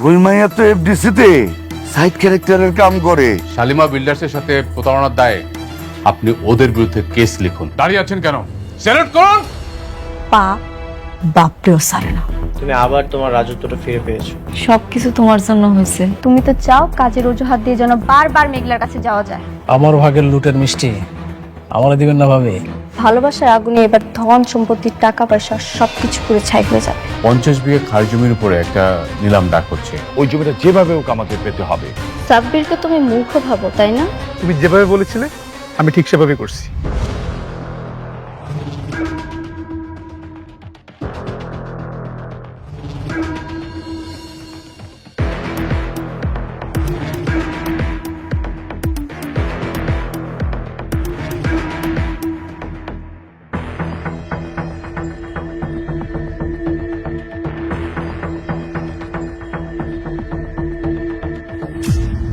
ওই মাইয়া তো এফডিসি তে সাইড ক্যারেক্টারের কাম করে। শালিমা বিল্ডার্সের সাথে প্রতারণার দায়ে আপনি ওদের বিরুদ্ধে কেস লিখুন। দাঁড়িয়ে আছেন কেন? স্যালুট করুন। পা বাপরেও সারে না। তুমি আবার তোমার রাজত্বটা ফিরে পেয়েছো। সবকিছু তোমার জন্য হয়েছে। তুমি তো চাও কাজের অজুহাত দিয়ে যেন বারবার মেঘলার কাছে যাওয়া যায়। আমার ভাগের লুটের মিষ্টি আমারে দিবেন না ভাবে? ভালোবাসার আগুনে এবার ধন সম্পত্তির টাকা পয়সা সবকিছু পুরো ছাই হয়ে যাবে। 50 বিঘে খাস জমির উপরে একটা নিলাম ডাক হচ্ছে। ওই জমিটা যেভাবে হোক আমাদের পেতে হবে। সাব্বিরকে তুমি মূর্খ ভাবো তাই না? তুমি যেভাবে বলেছিলে আমি ঠিক সেভাবে করছি।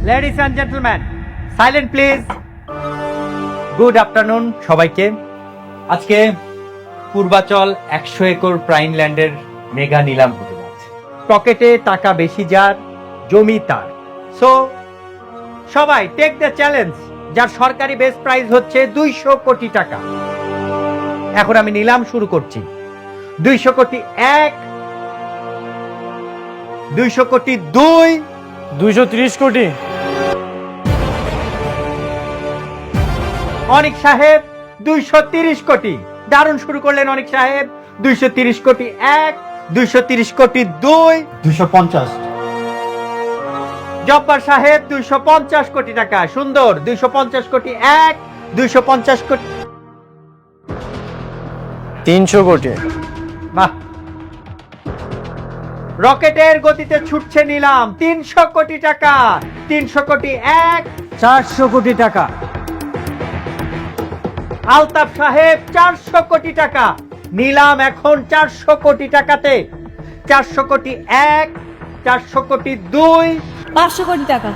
Ladies and gentleman, silent please. Good afternoon সবাইকে। আজকে পূর্বাচল 100 একর প্রাইম ল্যান্ডের মেগা নিলাম হতে যাচ্ছে। পকেটে টাকা বেশি যার, জমি তার। সো সবাই টেক দ্য চ্যালেঞ্জ, যার সরকারি বেস প্রাইস হচ্ছে 200 কোটি টাকা। এখন আমি নিলাম শুরু করছি। 200 কোটি 1, 200 কোটি 2, 230 কোটি। অনিক সাহেব 230 কোটি। দারুণ শুরু করলেন অনিক সাহেব। 230 কোটি 1, 230 কোটি 2, 250। জব্বার সাহেব 250 কোটি টাকা। সুন্দর। 250 কোটি 1, 250 কোটি। 300 কোটি। বাহ, রকেটের গতিতে ছুটছে নিলাম। 300 কোটি টাকা। 300 কোটি 1, 400 কোটি টাকা। আলতাফ সাহেব 400 কোটি টাকা। নিলাম এখন 400 কোটি টাকাতে। 400 কোটি 1, 400 কোটি 2, 500 কোটি টাকা।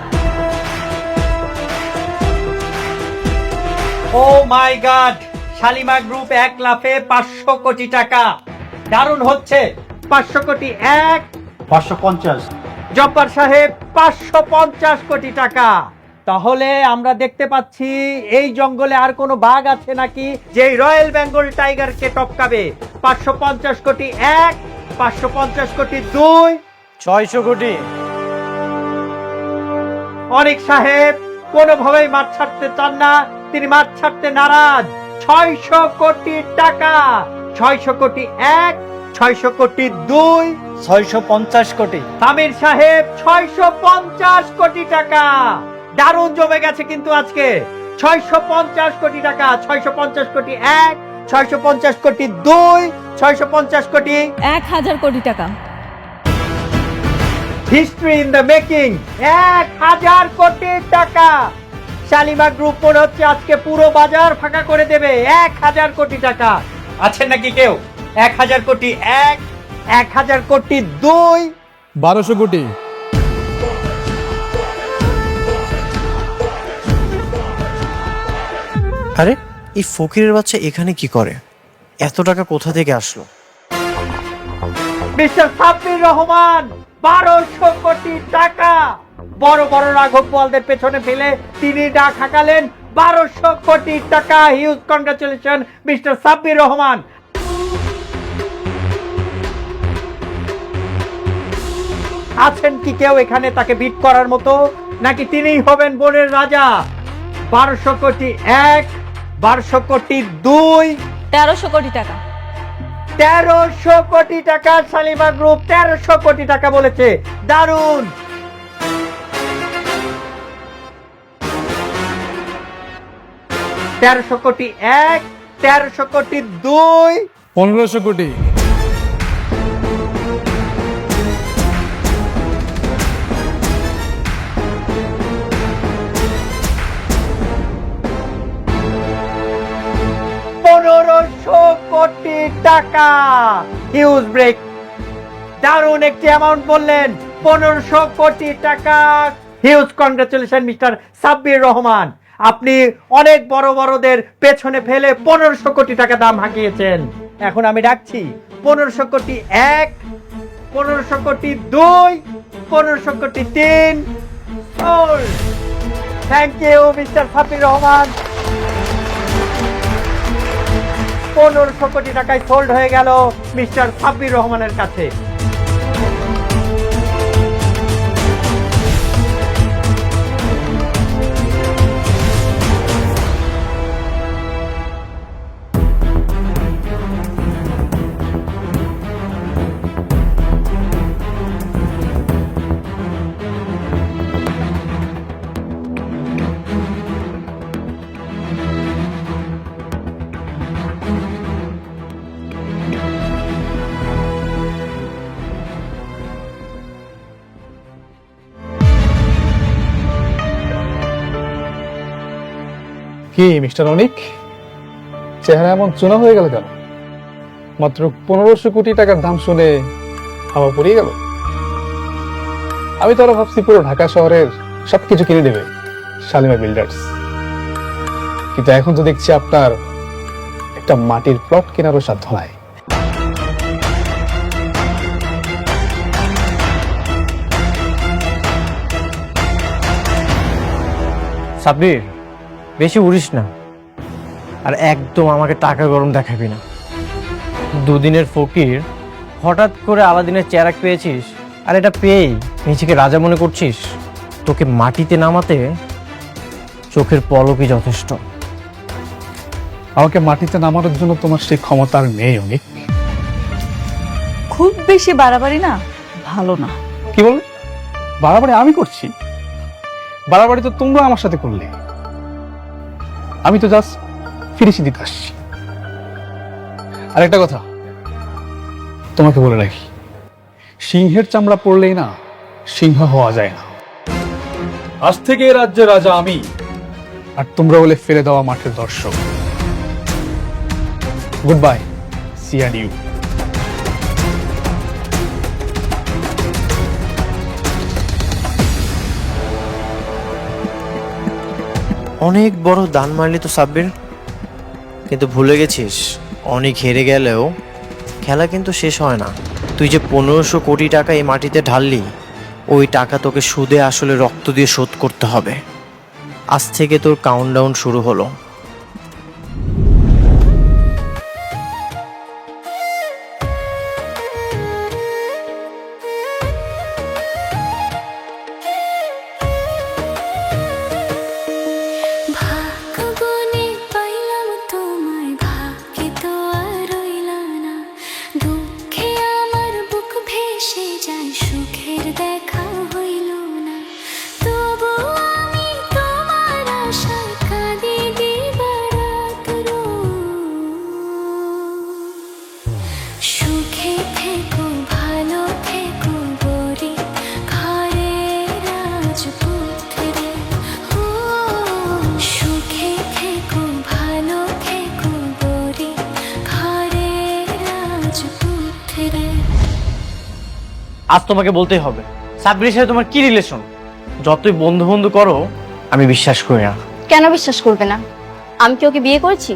ও মাই গড, শালিমা গ্রুপ 1 লাফে 500 কোটি টাকা। দারুণ হচ্ছে। 500 কোটি 1, 550। জব্বার সাহেব 550 কোটি টাকা। তাহলে আমরা দেখতে পাচ্ছি এই জঙ্গলে আর কোনো বাঘ আছে নাকি যে রয়্যাল বেঙ্গল টাইগারকে টপকাবে। 550 কোটি 1, 550 কোটি 2, 600 কোটি। অনিক সাহেব কোনোভাবেই মাঠ ছাড়তে চান না, তিনি মাঠ ছাড়তে নারাজ। 600 কোটি টাকা। 600 কোটি 1, 600 কোটি 2, 650 কোটি। তামির সাহেব 650 কোটি টাকা। দারুণ জমে গেছে কিন্তু আজকে। 650 কোটি টাকা। 650 কোটি 1, 650 কোটি 2, 650 কোটি। 1000 কোটি টাকা। History in the making. 1000 কোটি টাকা। শালিমা গ্রুপ মনে হচ্ছে আজকে পুরো বাজার ফাঁকা করে দেবে। 1000 কোটি টাকা। আছেন নাকি কেউ? 1000 কোটি 1, 1000 কোটি 2, 1200 কোটি। আরে এই ফকিরের বাচ্চা এখানে কি করে? এত টাকা কোথা থেকে আসলো? মিস্টার সাব্বির রহমান 1200 কোটি টাকা। বড় বড় রাঘব বোয়ালদের পেছনে ফেলে তিনি ডাক হাঁকালেন 1200 কোটি টাকা। Huge congratulation mister Sabbir Rahman. আছেন কি কেউ এখানে তাকে বিট করার মতো, নাকি তিনিই হবেন বনের রাজা? 1200 কোটি 1, 1200 কোটি 2, 1300 কোটি টাকা। 1300 কোটি টাকা। শালিমা গ্রুপ 1300 কোটি টাকা বলেছে। দারুণ। তেরোশো কোটি 1, 1300 কোটি 2, 1500 কোটি। কোটি টাকা। Huge break. দারুণ একটি অ্যামাউন্ট বললেন। 1500 কোটি টাকা। Huge congratulation mister Sabbir Rahman. আপনি অনেক বড় বড়দের পেছনে ফেলে 1500 কোটি টাকা দাম হাঁকিয়েছেন। এখন আমি ডাকছি 1500 কোটি 1, 1500 কোটি 2, 1500 কোটি 3, sold. Thank you, Mr. Sabbir Rahman. 1500 কোটি টাকায় সোল্ড হয়ে গেল মিস্টার সাব্বির রহমানের কাছে। কি মিস্টার অনিক, চেহারা এমন চুনা হয়ে গেল কেন? মাত্র 1500 কোটি টাকার দাম শুনে হাওয়া পড়িয়ে গেল। আমি তো আরো ভাবছি পুরো ঢাকা শহরের সবকিছু কিনে দেবে শালিমা বিল্ডার্স, কিন্তু এখন তো দেখছি আপনার একটা মাটির প্লট কেনারও সাধ্য নাই। সাব্বির, বেশি উড়িস না, আর একদম আমাকে টাকা গরম দেখাবি না। দুদিনের ফকির, হঠাৎ করে আলাদিনের চেরাক পেয়েছিস, আর এটা পেয়েই নিজেকে রাজা মনে করছিস? তোকে মাটিতে নামাতে চোখের পলকই যথেষ্ট। আমাকে মাটিতে নামানোর জন্য তোমার সেই ক্ষমতা আর নেই অনিক। খুব বেশি বাড়াবাড়ি না ভালো না। কি বলবে? বাড়াবাড়ি আমি করছি? বাড়াবাড়ি তো তোমরা আমার সাথে করলে। আমি তো জাস্ট ফিনিশিং দিতে আসছি। আর একটা কথা তোমাকে বলে রাখি, সিংহের চামড়া পড়লেই না সিংহ হওয়া যায় না। আজ থেকে এই রাজ্যের রাজা আমি, আর তোমরা বলে ফেলে দেওয়া মাঠের দর্শক। Good bye, see and you. অনেক বড় দান মারলি তো সাব্বির, কিন্তু ভুলে গেছিস অনেক হেরে গেলেও খেলা কিন্তু শেষ হয় না। তুই যে 1500 কোটি টাকা এই মাটিতে ঢাললি, ওই টাকা তোকে সুদে আসলে রক্ত দিয়ে শোধ করতে হবে। আজ থেকে তোর কাউন্টডাউন শুরু হলো। আজ তোমাকে বলতেই হবে, সাব্বিরের সাথে তোমার কি রিলেশন? যতই বন্ধু বন্ধু করো, আমি বিশ্বাস করি না। কেন বিশ্বাস করবে না? আমি কি ওকে বিয়ে করেছি,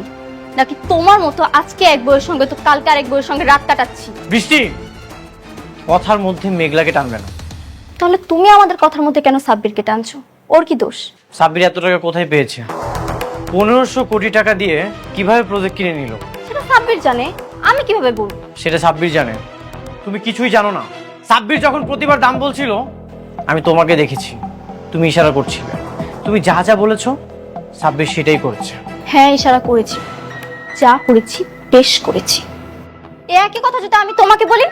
নাকি তোমার মতো আজকে এক বউয়ের সঙ্গে তো কালকে আরেক বউয়ের সঙ্গে রাত কাটাচ্ছি? বৃষ্টি, কথার মধ্যে মেঘলাকে টানবে না। তাহলে তুমি আমাদের কথার মধ্যে কেন সাব্বিরকে টানছো? ওর কি দোষ? সাব্বির এত টাকা কোথায় পেয়েছে? 1500 কোটি টাকা দিয়ে কিভাবে প্রজেক্ট কিনে নিল সেটা সাব্বির জানে, আমি কিভাবে বলবো? সেটা সাব্বির জানে, তুমি কিছুই জানো না। সাব্বির যখন প্রতিবার দাম বলছিল, আমি তোমাকে দেখেছি, তুমি ইশারা করছিলে। তুমি যা যা বলেছো সাব্বির সেটাই করেছে। হ্যাঁ, ইশারা করেছি, যা করেছি বেশ করেছি। এ একই কথা যদি আমি তোমাকে বলি,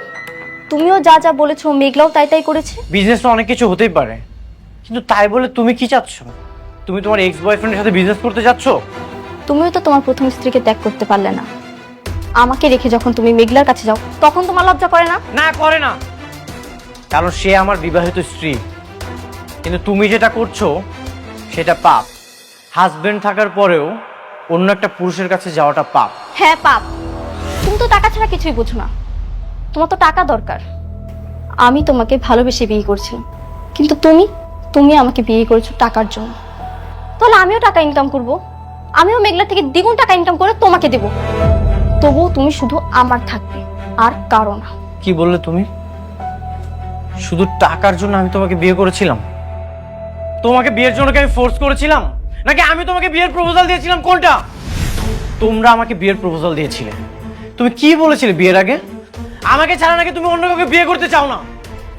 তুমিও যা যা বলেছো মেঘলাও তাই তাই করেছে। বিজনেস তো অনেক কিছু হতেই পারে, কিন্তু তাই বলে তুমি কি চাচ্ছ? তুমি তোমার এক্স বয়ফ্রেন্ডের সাথে বিজনেস করতে যাচ্ছ? তুমিও তো তোমার প্রথম স্ত্রীকে ত্যাগ করতে পারলে না। আমাকে রেখে যখন তুমি মেঘলার কাছে যাও, তখন তোমার লজ্জা করে না? না, করে না, কারণ সে আমার বিবাহিত স্ত্রী। কিন্তু তুমি যেটা করছো সেটা পাপ। হাজবেন্ড থাকার পরেও অন্য একটা পুরুষের কাছে যাওয়াটা পাপ। হ্যাঁ, পাপ। তুমি তো টাকা ছাড়া কিছুই বুঝো না। তোমার তো টাকা দরকার। আমি তোমাকে ভালোবেসে বিয়ে করছিলাম, কিন্তু তুমি আমাকে বিয়ে করেছো টাকার জন্য। তাহলে আমিও টাকা ইনকাম করব, আমিও মেঘলা থেকে দ্বিগুণ টাকা ইনকাম করে তোমাকে দেব। তবুও তুমি শুধু আমার থাকবে, আর কারো না। কি বললে তুমি? শুধু টাকার জন্য আমি তোমাকে বিয়ে করেছিলাম? তোমাকে বিয়ের জন্য কি আমি ফোর্স করেছিলাম, নাকি আমি তোমাকে বিয়ের প্রপোজাল দিয়েছিলাম? কোনটা? তোমরা আমাকে বিয়ের প্রপোজাল দিয়েছিলে। তুমি কি বলেছিলে বিয়ের আগে? আমাকে ছাড়া নাকি তুমি অন্য কাউকে বিয়ে করতে চাও না,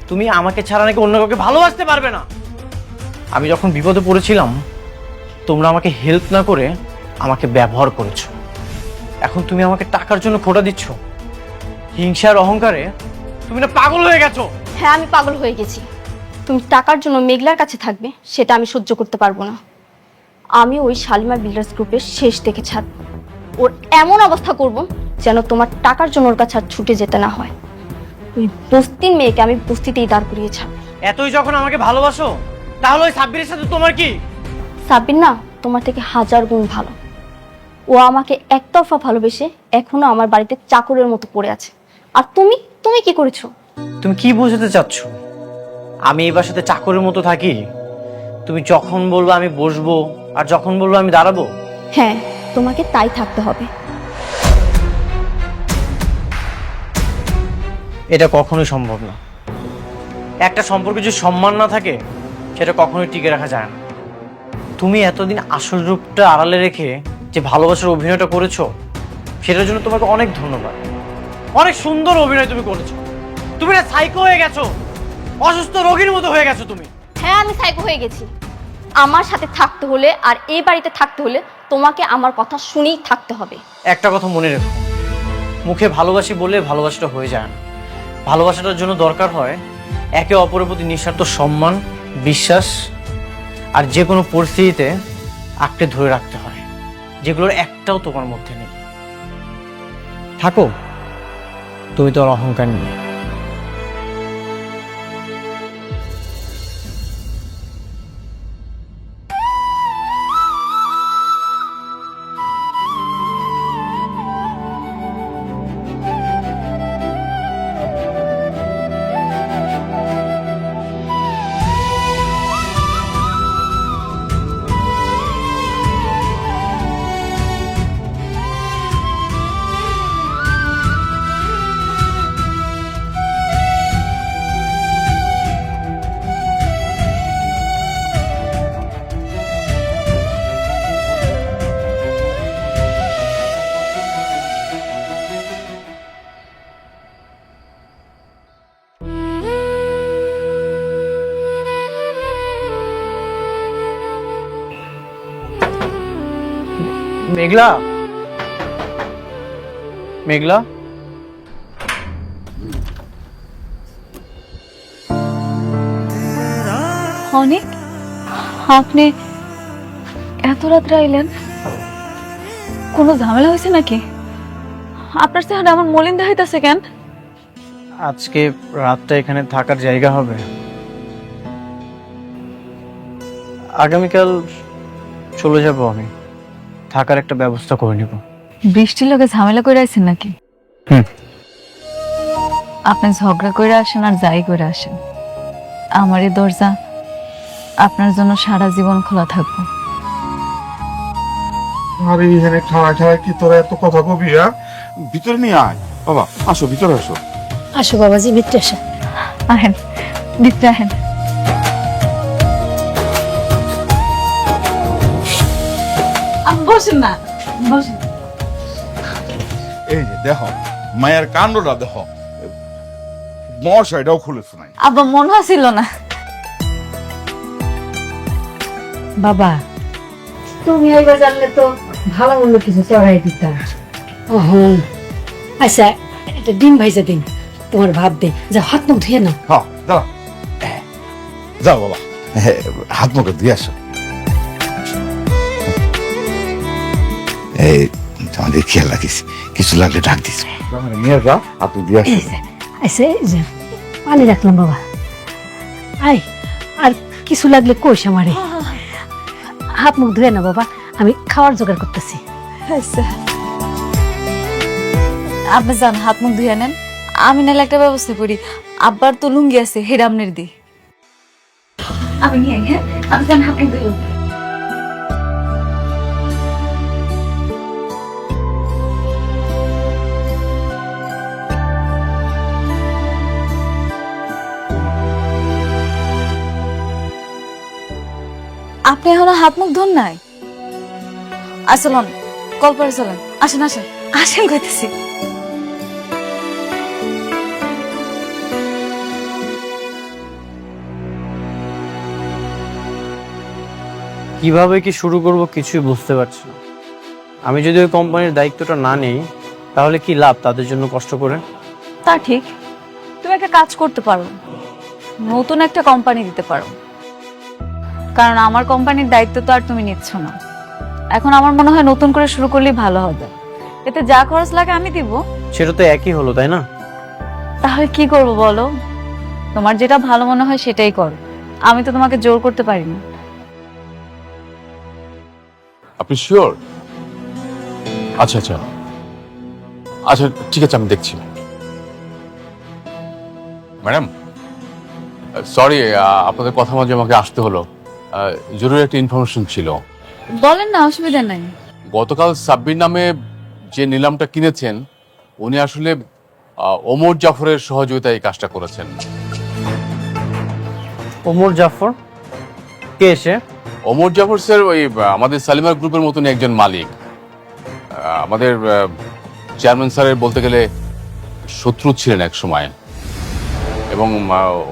তুমি আমাকে ছাড়া নাকি অন্য কাউকে ভালোবাসতে পারবে না। আমি যখন বিপদে পড়েছিলাম তোমরা আমাকে হেল্প না করে আমাকে ব্যবহার করেছো। এখন তুমি আমাকে টাকার জন্য খোটা দিচ্ছ। হিংসার অহংকারে তুমি না পাগল হয়ে গেছো। হ্যাঁ, আমি পাগল হয়ে গেছি। তুমি টাকার জন্য মেঘলার কাছে থাকবে সেটা আমি সহ্য করতে পারবো না। আমি ওই শালিমা বিল্ডার্স গ্রুপের শেষ দেখে ছাড়ব। ওর এমন অবস্থা করব যেন তোমার টাকার জন্য ওর কাছে আর ছুটে যেতে না হয়। ওই বস্তির মেয়েকে আমি বস্তিতেই দাঁড় করিয়ে ছাড়ব। এতই যখন আমাকে ভালোবাসো তাহলে ওই সাব্বিরের সাথে তোমার কি? সাব্বির না তোমার থেকে 1000 গুণ ভালো। ও আমাকে একতরফা ভালোবেসে এখনো আমার বাড়িতে চাকরের মতো পড়ে আছে। আর তুমি তুমি কি করেছো? তুমি কি বোঝাতে চাচ্ছ? আমি এই বাসাতে চাকরের মতো থাকি? তুমি যখন বলবো আমি বসবো, আর যখন বলবো আমি দাঁড়াবো? হ্যাঁ, তোমাকে তাই থাকতে হবে। এটা কখনোই সম্ভব না। একটা সম্পর্কে যদি সম্মান না থাকে সেটা কখনোই টিকে রাখা যায় না। তুমি এতদিন আসল রূপটা আড়ালে রেখে যে ভালোবাসার অভিনয়টা করেছো সেটার জন্য তোমাকে অনেক ধন্যবাদ। অনেক সুন্দর অভিনয় তুমি করেছো। তুমি না সাইকো হয়ে গেছো, অসুস্থ রোগীর মতো হয়ে গেছো তুমি। হ্যাঁ, আমি সাইকো হয়ে গেছি। আমার সাথে থাকতে হলে আর এই বাড়িতে থাকতে হলে তোমাকে আমার কথা শুনেই থাকতে হবে। একটা কথা মনে রেখো, মুখে ভালোবাসি বলে ভালোবাসাটা হয়ে যায় না। ভালোবাসাটার জন্য দরকার হয় একে অপরের প্রতি নিঃস্বার্থ সম্মান, বিশ্বাস, আর যে কোনো পরিস্থিতিতে আঁকড়ে ধরে রাখতে হয়, যেগুলোর একটাও তোমার মধ্যে নেই। থাকো তুমি তোমার অহংকার নিয়ে। মেঘলা, মেঘলা, অনেক আপনি এত রাত্রে আইলেন? কোনো ঝামেলা হয়েছে নাকি? আপনার চেহারা এমন মলিন দেখাইতেছে কেন? আজকে রাতটা এখানে থাকার জায়গা হবে। আগামীকাল চলে যাব আমি, থাকার একটা ব্যবস্থা করে নিব। বৃষ্টির লোকে ঝামেলা করে আছেন নাকি? হুম। আপনি ঝগড়া করে আসেন আর যাই করে আসেন, আমার এই দরজা আপনার জন্য সারা জীবন খোলা থাকবো। আরে এখানে খাড়া খাড়া কি তোরা এত কথা কবি? ভিতরে নিয়ে আয় বাবা, আসো ভিতরে আসো। আসো বাবাজি, ভিতরে আসো। আহেন ভিতরে আহেন। বসেন না, বসেন। এই যে দেখো মায়ের কাণ্ডটা দেখো, মশাইটাও খুলেছে নাই। আব্বা মনে হচ্ছিল না। বাবা, তুমি এইবার জানলে তো ভালো মন্দ কিছু চড়াই দিতাম। আচ্ছা, একটা ডিম ভাইজা দিন, তোমার ভাত দে, যা হাত মুখ ধুয়ে নাও। হ্যাঁ দাঁড়া, যাও বাবা, হাত মুখে দিয়ে আসো। এই তোমাদের খেয়াল রাখিস, কিছু লাগলে ডাক দিস। নিয়ে যা, হাত দিয়ে আসো। আচ্ছা, এই যে পানি রাখলাম বাবা। আই, আর কিছু লাগলে কোষ আমারে। হাত মুখ ধুয়ে না বাবা, আমি খাওয়ার জোগাড় করতেছি। আচ্ছা আপনি যান, হাত মুখ ধুয়ে নেন, আমি নাহলে একটা ব্যবস্থা করি। আব্বার তো লুঙ্গি আছে, হেরামনের দি আমি নিয়ে। হ্যাঁ, আমি যান, হাত মুখ ধুয়ে। আপনি এখনো হাত মুখ ধোন নাই? আসলন কল করে চলেন, আসেন আসেন আসেন কইতেছি। কিভাবে কি শুরু করব কিছুই বুঝতে পারছি না। আমি যদি ওই কোম্পানির দায়িত্বটা না নেই তাহলে কি লাভ তাদের জন্য কষ্ট করে? তা ঠিক, তুমি একটা কাজ করতে পারো, নতুন একটা কোম্পানি দিতে পারো। কারণ আমার কোম্পানির দায়িত্ব তো আর তুমি নিচ্ছ না। এখন আমার মনে হয় নতুন করে শুরু করলেই ভালো হবে। এতে যা খরচ লাগে আমি দিব। সেটা তো একই হলো, তাই না? তাহলে কি করব বলো? তোমার যেটা ভালো মনে হয় সেটাই করো, আমি তো তোমাকে জোর করতে পারি না। আপনি শিওর? আচ্ছা আচ্ছা আচ্ছা, ঠিক আছে, আমি দেখছি। ম্যাডাম সরি, আপনাদের কথা মাঝে আমাকে আসতে হলো। জরুরি একটা ইনফরমেশন ছিল। বলেন না, অসুবিধা নাই। গতকাল সাব্বির নামে যে নিলামটা কিনেছেন, উনি আসলে ওমর জাফরের সহযোগিতায় এই কাজটা করেছেন। ওমর জাফর কে সে? ওমর জাফর স্যার ওই আমাদের সালিমার গ্রুপের মতনই একজন মালিক। আমাদের চেয়ারম্যান স্যারের বলতে গেলে শত্রু ছিলেন এক সময়। এবং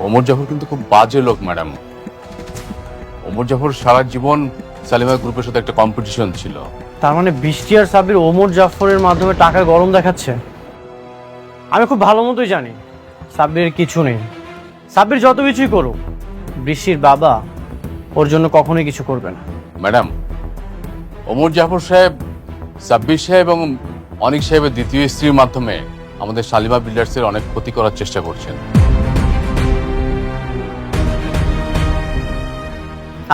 ওমর জাফর কিন্তু খুব বাজে লোক ম্যাডাম। ওমর জাফর সারা জীবন সালিমার গ্রুপের সাথে একটা কম্পিটিশন ছিল। তার মানে বৃষ্টি আর সাব্বির ওমর জাফরের মাধ্যমে টাকা গরম দেখাচ্ছে। আমি খুব ভালো মতোই জানি সাব্বির কিছু নেই। সাব্বির যত কিছুই করুক, বৃষ্টির বাবা ওর জন্য কখনোই কিছু করবে না। ম্যাডাম, ওমর জাফর সাহেব সাব্বির সাহেব এবং অনিক সাহেবের দ্বিতীয় স্ত্রীর মাধ্যমে আমাদের শালিমা বিল্ডার্সের অনেক ক্ষতি করার চেষ্টা করছেন।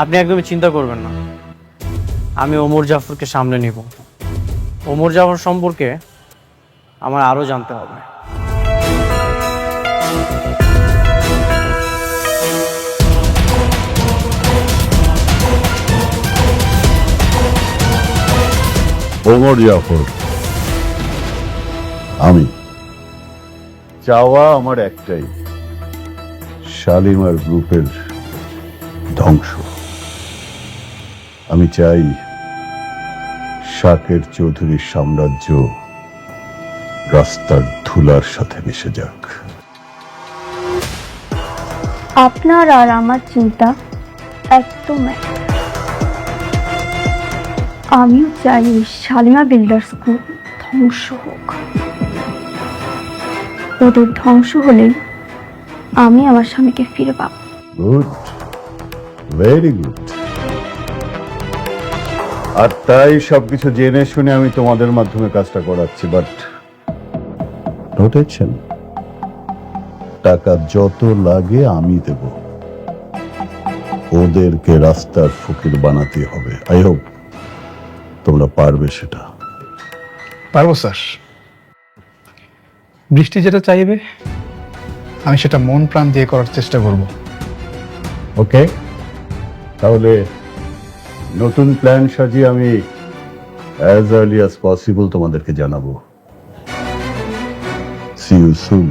আপনি একদমই চিন্তা করবেন না, আমি ওমর জাফরকে সামনে নিব। ওমর জাফর সম্পর্কে আমার আরো জানতে হবে। ওমর জাফর, আমি চাওয়া আমার একটাই, শালিমার গ্রুপের ধ্বংস। আমি চাই শাকের চৌধুরীর সাম্রাজ্য রাস্তার ধুলার সাথে মিশে যাক। আপনার আর আমার চিন্তা একদম এক। আমিও চাই শালিমা বিল্ডার্স গ্রুপ ধ্বংস হোক। ওদের ধ্বংস হলেই আমি আমার স্বামীকে ফিরে পাবো। Good, very good. আর তাই সবকিছু জেনে শুনে আমি তোমাদের মাধ্যমে কাজটা করাচ্ছি। বাট নোটেছেন, টাকা যত লাগে আমি দেব। ওদেরকে রাস্তার ফকির বানাতে হবে। আই হোপ তোমরা পারবে সেটা। পারবো স্যার। বৃষ্টি যেটা চাইবে আমি সেটা মন প্রাণ দিয়ে করার চেষ্টা করব। ওকে, তাহলে নতুন প্ল্যান সাজিয়ে আমি অ্যাজ আর্লি অ্যাজ পসিবল তোমাদেরকে জানাবো। See you soon.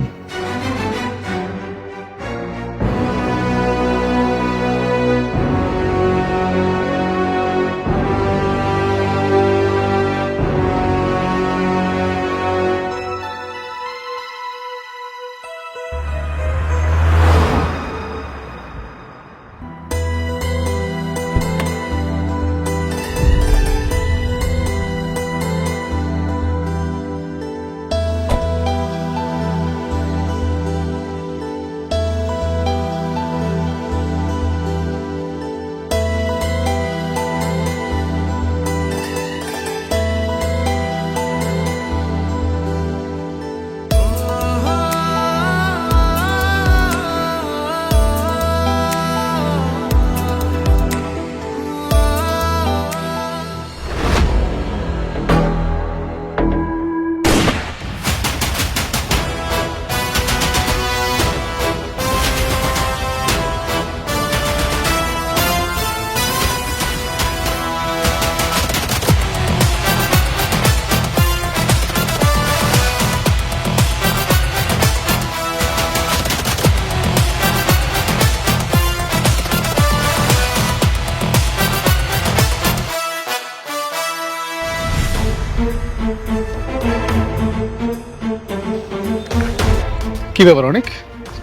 ব্যাপার অনেক,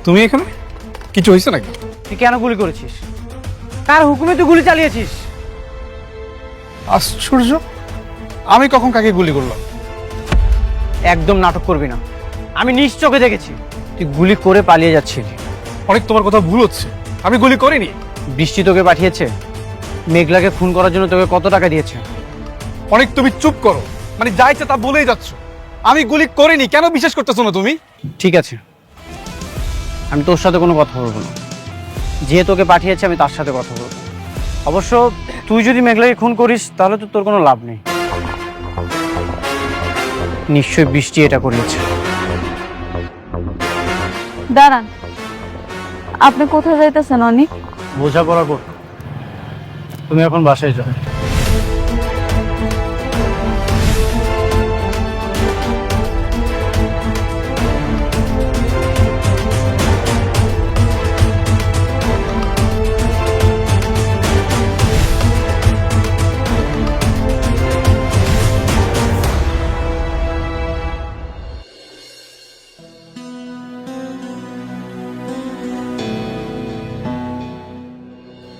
তুমি এখানে? কিছু হয়েছে নাকি? তুই কেন গুলি করেছিস? কার হুকুমে তুই গুলি চালিয়েছিস? আশ্চর্য, আমি কখন কাকে গুলি করলাম? একদম নাটক করবি না, আমি নিজ চোখে দেখেছি তুই গুলি করে পালিয়ে যাচ্ছিলি। অনেক, তোমার কথা ভুল হচ্ছে, আমি গুলি করিনি। বৃষ্টি তোকে পাঠিয়েছে, মেঘলাকে খুন করার জন্য তোকে কত টাকা দিয়েছে? অনেক, তুমি চুপ করো, মানে যা ইচ্ছা তা বলেই যাচ্ছ। আমি গুলি করিনি, কেন বিশ্বাস করতেছো না তুমি? ঠিক আছে, আমি তোর সাথে কোনো কথা বলবো না। যে তোকে পাঠিয়েছে আমি তার সাথে কথা বলবো। অবশ্য তুই যদি মেঘলাকে খুন করিস তাহলে তো তোর কোনো লাভ নেই। নিশ্চয়ই বৃষ্টি এটা করিয়েছে। দাঁড়ান, আপনি কোথায় যাইতেছেন অনেক? বোঝাপড়া কর, তুমি এখন বাসায় যাও।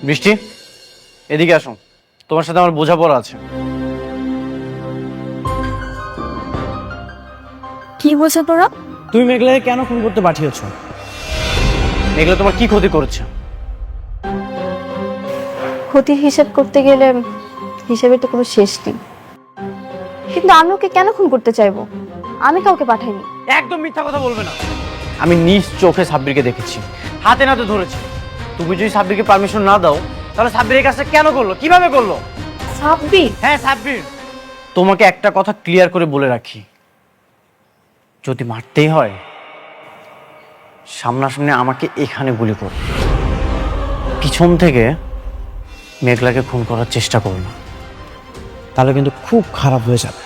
বৃষ্টি, এদিকে আসো, তোমার সাথে আমার বোঝাপড়া আছে। কি বলছেন তোরা? তুমি মেঘলাকে কেন খুন করতে পাঠিয়েছো? মেঘলা তোমার কি ক্ষতি করেছে? ক্ষতির হিসাব করতে গেলে হিসাবের তো কোনো শেষ নেই। কিন্তু আমি ওকে কেন খুন করতে চাইবো? আমি কাউকে পাঠাইনি। একদম মিথ্যা কথা বলবে না। আমি নিজ চোখে সাব্বিরকে দেখেছি, হাতে নাতে ধরেছি। তুমি যদি সাব্বিরকে পারমিশন না দাও তাহলে সাব্বির এই কাজটা কেন করলো, কিভাবে করলো? সাব্বির? হ্যাঁ সাব্বির। তোমাকে একটা কথা ক্লিয়ার করে বলে রাখি, যদি মারতেই হয় সামনাসামনি আমাকে এখানে গুলি করো, পিছন থেকে মেঘলাকে খুন করার চেষ্টা করো না, তাহলে কিন্তু খুব খারাপ হয়ে যাবে।